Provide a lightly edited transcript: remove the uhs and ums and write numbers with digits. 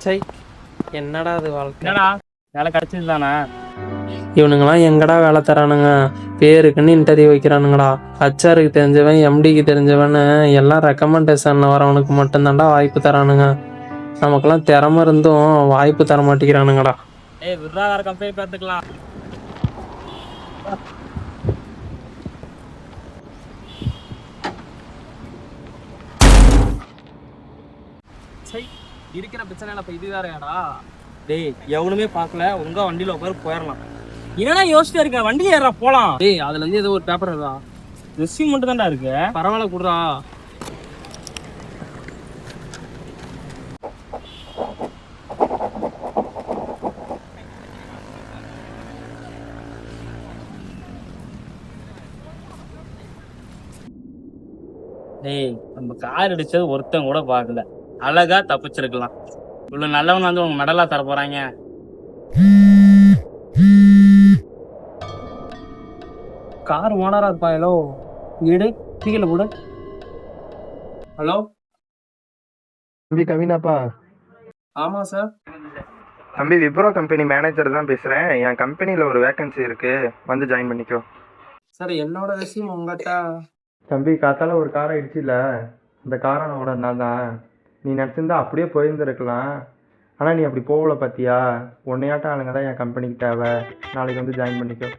சை, என்னடா அது வாழ்க்கை. என்னடா வேலை கிடைச்சது தானே? இவனுங்களாம் எங்கடா வேலை தரானுங்க? பேருக்குன்னு இன்டர்வியூ வைக்கிறானுங்கடா. ஹச்ஆருக்கு தெரிஞ்சவன், எம்டிக்கு தெரிஞ்சவன், எல்லாம் ரெக்கமெண்டேஷன்ல வரவனுக்கு மட்டும்தான்டா வாய்ப்பு தரானுங்க. நமக்கெல்லாம் திறமை இருந்தும் வாய்ப்பு தர மாட்டேங்கிறானுங்கடா. ஏய் விட்றா, வேற கம்பெனி பார்த்துக்கலாம். சரி, இருக்கிற பிரச்சனை இப்போ இது வேறயாடா? டேய் எவனுமே பார்க்கல, உங்க வண்டியில உட்கார போயிடலாம். என்னடா யோசிச்சுட்டு இருக்க? வண்டியில ஏறா போலாம். டேய் அதுல இருந்து ஏதோ ஒரு பேப்பர் இருக்கா? ரெஸ்யூம் மட்டும் தான்டா இருக்கு. பரவாயில்ல குடுறா. டேய் நம்ம கார் அடிச்சது ஒருத்தன் கூட பார்க்கல, அழகா தப்பிச்சிருக்கலாம். இவ்வளவு நல்லவன் வந்து உங்க மெடலா தர போறாங்க. கார் ஓனரா இருப்பாங்களோ? வீடு கீழே போடு. ஹலோ, தம்பி கவினாப்பா. ஆமா சார். தம்பி விப்ரோ கம்பெனி மேனேஜர் தான் பேசுகிறேன். என் கம்பெனியில் ஒரு வேக்கன்சி இருக்குது, வந்து ஜாயின் பண்ணிக்கோ. சார் என்னோட ரெஸ்யூம் உங்கள்கிட்ட. தம்பி காத்தால ஒரு காரை இடிச்சில, அந்த காரனோட நான் தான். நீ நினச்சிருந்தா அப்படியே போயிருந்துருக்கலாம், ஆனால் நீ அப்படி போகல பார்த்தியா. உன்னையாட்ட ஆளுங்க தான் என் கம்பெனிக்கு தேவை. நாளைக்கு வந்து ஜாயின் பண்ணிக்கோ.